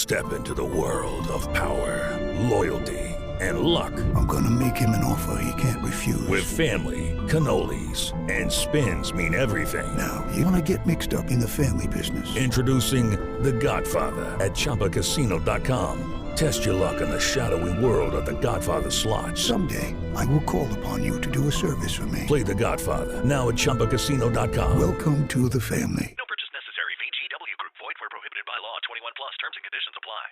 Step into the world of power, loyalty, and luck. I'm gonna make him an offer he can't refuse. With family, cannolis, and spins mean everything. Now, you wanna get mixed up in the family business. Introducing The Godfather at ChumbaCasino.com. Test your luck in the shadowy world of The Godfather slot. Someday, I will call upon you to do a service for me. Play The Godfather now at ChumbaCasino.com. Welcome to the family. No purchase necessary. VGW Group. Void where prohibited by law. 21 plus. Terms and conditions apply.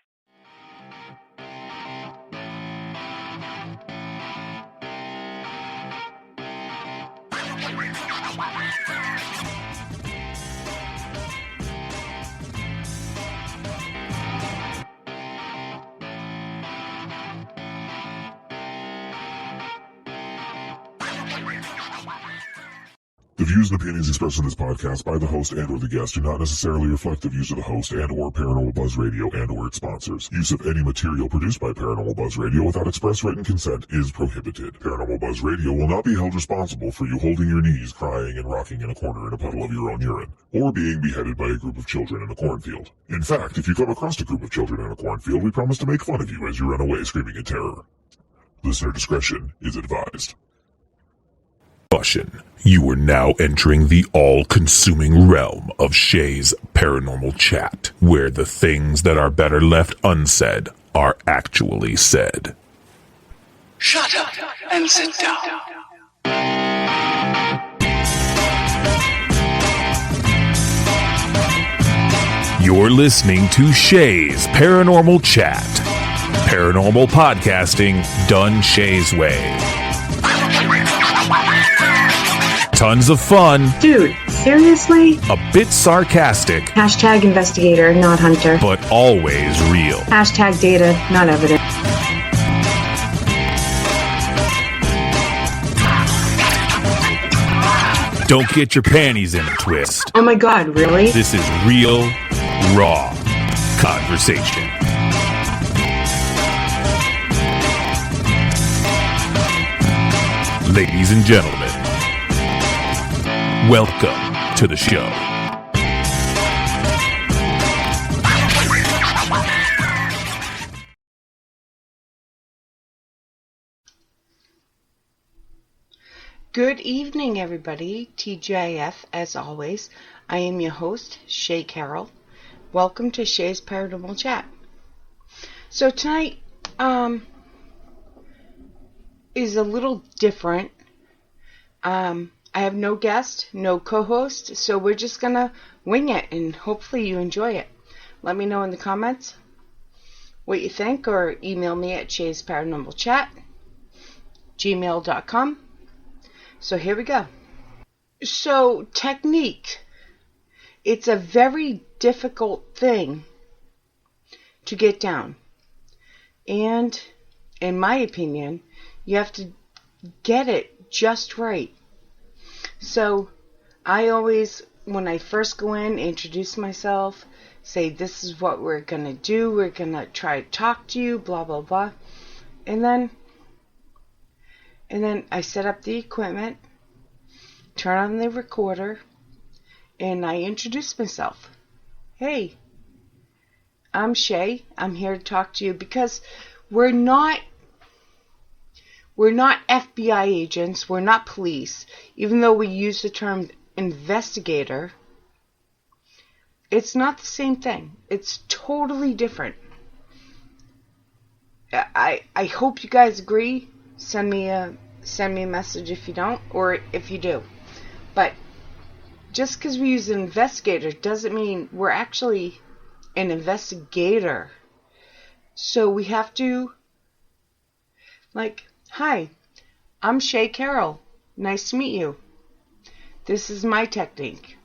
The views and opinions expressed in this podcast by the host and or the guest do not necessarily reflect the views of the host and or Paranormal Buzz Radio and or its sponsors. Use of any material produced by Paranormal Buzz Radio without express written consent is prohibited. Paranormal Buzz Radio will not be held responsible for you holding your knees, crying, and rocking in a corner in a puddle of your own urine, or being beheaded by a group of children in a cornfield. In fact, if you come across a group of children in a cornfield, we promise to make fun of you as you run away screaming in terror. Listener discretion is advised. Caution. You are now entering the all-consuming realm of Shay's Paranormal Chat, where the things that are better left unsaid are actually said. Shut up and sit down. You're listening to Shay's Paranormal Chat. Paranormal podcasting done Shay's way. Tons of fun. Dude, seriously? A bit sarcastic. Hashtag investigator, not hunter. But always real. Hashtag data, not evidence. Don't get your panties in a twist. Oh my god, really? This is real, raw conversation. Ladies and gentlemen, welcome to the show. Good evening, everybody. TGIF, as always. I am your host, Shay Carroll. Welcome to Shay's Paranormal Chat. So tonight is a little different. I have no guest, no co-host, so we're just gonna wing it, and hopefully you enjoy it. Let me know in the comments what you think, or email me at shaysparanormalchat@gmail.com. So here we go. So technique. It's a very difficult thing to get down. And in my opinion, you have to get it just right. So I always, when I first go in, introduce myself, say this is what we're going to do. We're going to try to talk to you, blah, blah, blah. And then I set up the equipment, turn on the recorder, and I introduce myself. Hey, I'm Shay. I'm here to talk to you because we're not FBI agents. We're not police. Even though we use the term investigator, it's not the same thing. It's totally different. I hope you guys agree. Send me a message if you don't, or if you do. But just because we use an investigator doesn't mean we're actually an investigator. So we have to, hi, I'm Shay Carroll. Nice to meet you. This is my technique.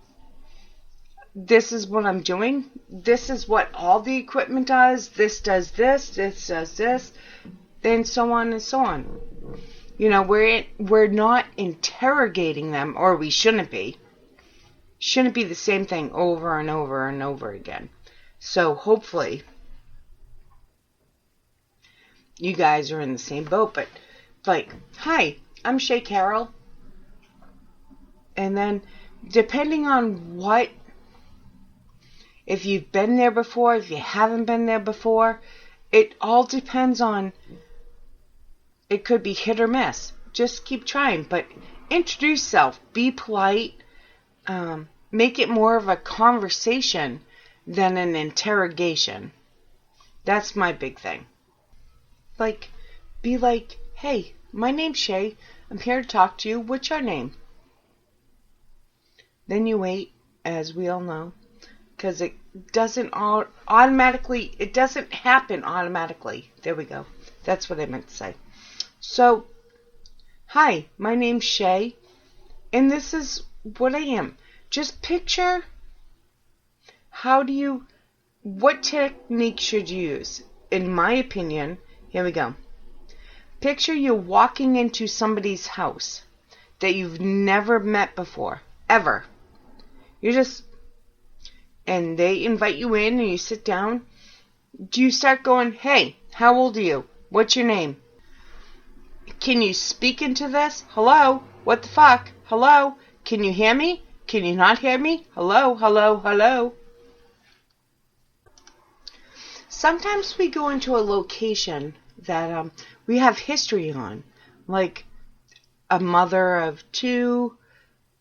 This is what I'm doing. This is what all the equipment does. This does this. This does this. And so on and so on. You know, we're not interrogating them, or we shouldn't be. Shouldn't be the same thing over and over and over again. So hopefully you guys are in the same boat. But hi, I'm Shay Carroll. And then depending on what if you've been there before, if you haven't been there before. It all depends on, it could be hit or miss. Just keep trying, but introduce yourself, be polite, make it more of a conversation than an interrogation. That's my big thing. Like, be like, hey, my name's Shay. I'm here to talk to you. What's your name? Then you wait, as we all know, because it doesn't automatically, it doesn't happen automatically. There we go. That's what I meant to say. So, hi, my name's Shay, and this is what I am. Just picture, what technique should you use? In my opinion, here we go. Picture you walking into somebody's house that you've never met before, ever. And they invite you in and you sit down. Do you start going, hey, how old are you? What's your name? Can you speak into this? Hello? What the fuck? Hello? Can you hear me? Can you not hear me? Hello, hello, hello. Sometimes we go into a location that we have history on, like a mother of 2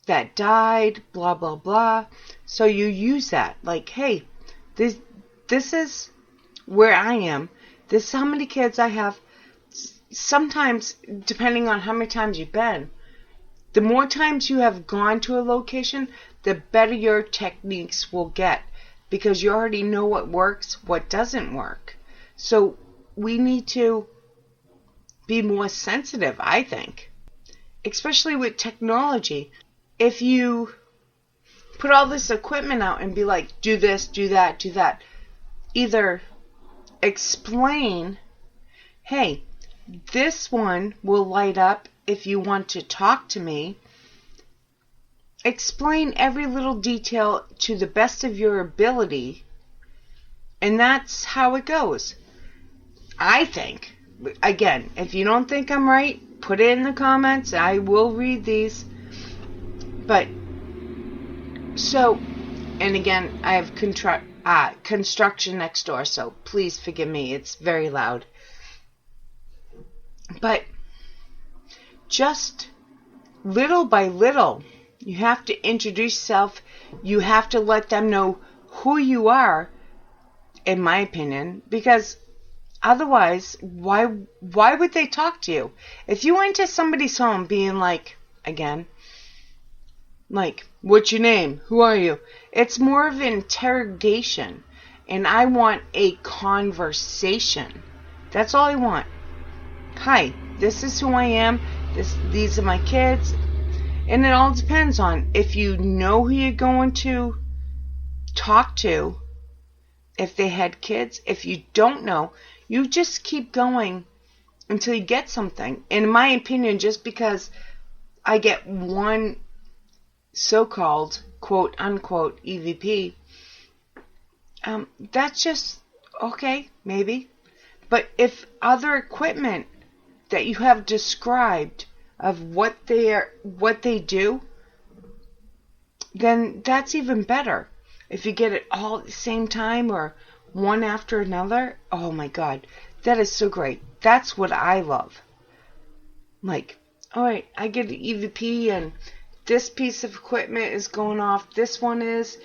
that died, blah, blah, blah. So you use that, like, hey, this is where I am. This is how many kids I have. Sometimes, depending on how many times you've been, the more times you have gone to a location, the better your techniques will get, because you already know what works, what doesn't work. So we need to be more sensitive, I think, especially with technology. If you put all this equipment out and be like, do this, do that, do that, either explain, hey, this one will light up if you want to talk to me. Explain every little detail to the best of your ability, and that's how it goes. I think, again, if you don't think I'm right, put it in the comments. I will read these. But, so, and again, I have construction next door, so please forgive me. It's very loud. But just little by little, you have to introduce yourself. You have to let them know who you are, in my opinion, because otherwise, why would they talk to you? If you went to somebody's home being like, again, like, what's your name? Who are you? It's more of an interrogation, and I want a conversation. That's all I want. Hi, this is who I am. These are my kids. And it all depends on if you know who you're going to talk to, if they had kids. If you don't know, you just keep going until you get something. And in my opinion, just because I get one so-called, quote-unquote, EVP, that's just, okay, maybe. But if other equipment that you have described of what they do, then that's even better. If you get it all at the same time or one after another, oh my God, that is so great. That's what I love. Like, all right, I get an EVP and this piece of equipment is going off, this one is.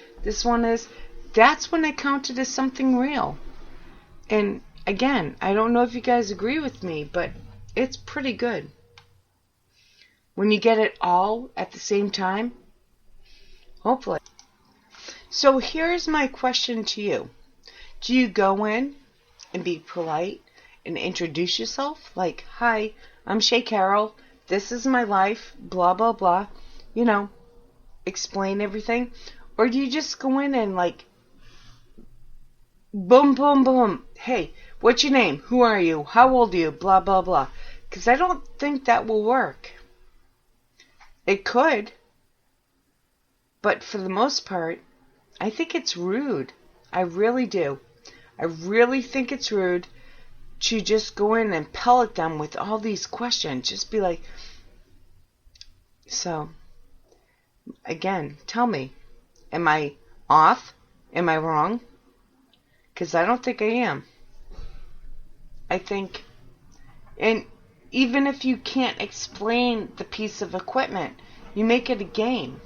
That's when I count it as something real. And again, I don't know if you guys agree with me, but it's pretty good. When you get it all at the same time, hopefully. So here's my question to you. Do you go in and be polite and introduce yourself? Like, hi, I'm Shay Carroll. This is my life, blah, blah, blah. You know, explain everything. Or do you just go in and like, boom, boom, boom. Hey, what's your name? Who are you? How old are you? Blah, blah, blah. Because I don't think that will work. It could. But for the most part, I think it's rude. I really do. I really think it's rude to just go in and pellet them with all these questions. Just be like, so, again, tell me, am I off? Am I wrong? Because I don't think I am. I think, and even if you can't explain the piece of equipment, you make it a game.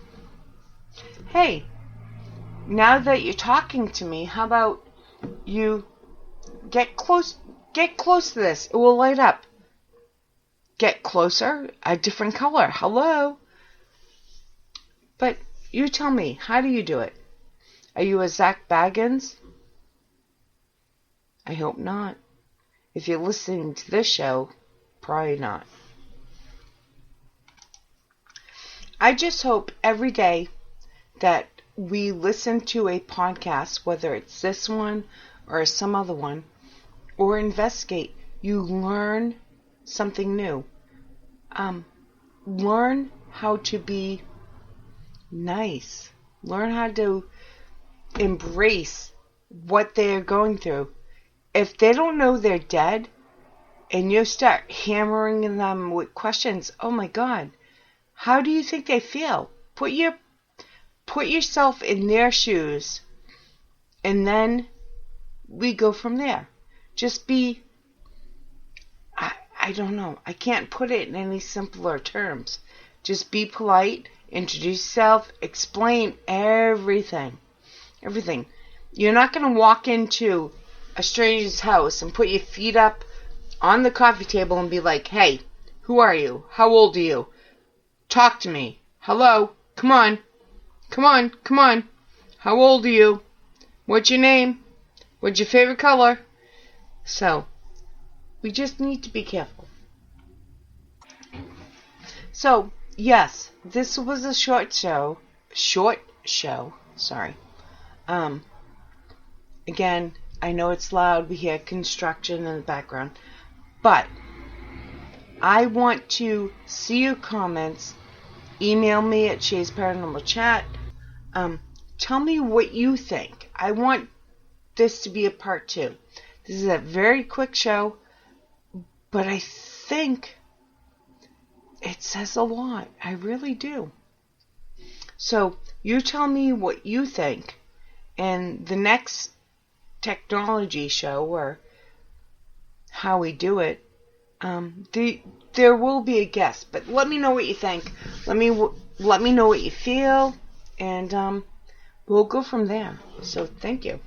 Hey, now that you're talking to me, how about you get close to this? It will light up. Get closer, a different color. Hello? But you tell me, how do you do it? Are you a Zach Baggins? I hope not. If you're listening to this show, probably not. I just hope every day that we listen to a podcast, whether it's this one or some other one, or investigate, you learn something new. Learn how to be nice. Learn how to embrace what they're going through. If they don't know they're dead and you start hammering them with questions, oh my God, how do you think they feel? Put yourself in their shoes, and then we go from there. Just be, I don't know, I can't put it in any simpler terms. Just be polite, introduce yourself, explain everything. Everything. You're not going to walk into a stranger's house and put your feet up on the coffee table and be like, hey, who are you? How old are you? Talk to me. Hello? Come on. Come on. Come on. How old are you? What's your name? What's your favorite color? So, we just need to be careful. So, yes, this was a short show, sorry. Again, I know it's loud, we hear construction in the background, but I want to see your comments. Email me at Shay's Paranormal Chat. Tell me what you think. I want this to be a part 2. This is a very quick show, but I think it says a lot. I really do. So, you tell me what you think, and the next technology show, or how we do it, there will be a guest, but let me know what you think. Let me know what you feel, and we'll go from there. So, thank you.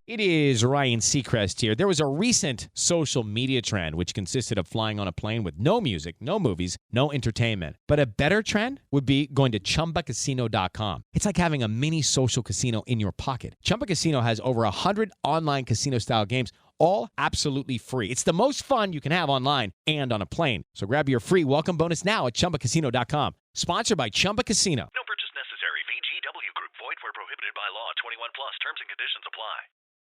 It is Ryan Seacrest here. There was a recent social media trend which consisted of flying on a plane with no music, no movies, no entertainment. But a better trend would be going to ChumbaCasino.com. It's like having a mini social casino in your pocket. Chumba Casino has over 100 online casino-style games, all absolutely free. It's the most fun you can have online and on a plane. So grab your free welcome bonus now at ChumbaCasino.com. Sponsored by Chumba Casino. No purchase necessary. VGW Group. Void where prohibited by law. 21 plus. Terms and conditions apply.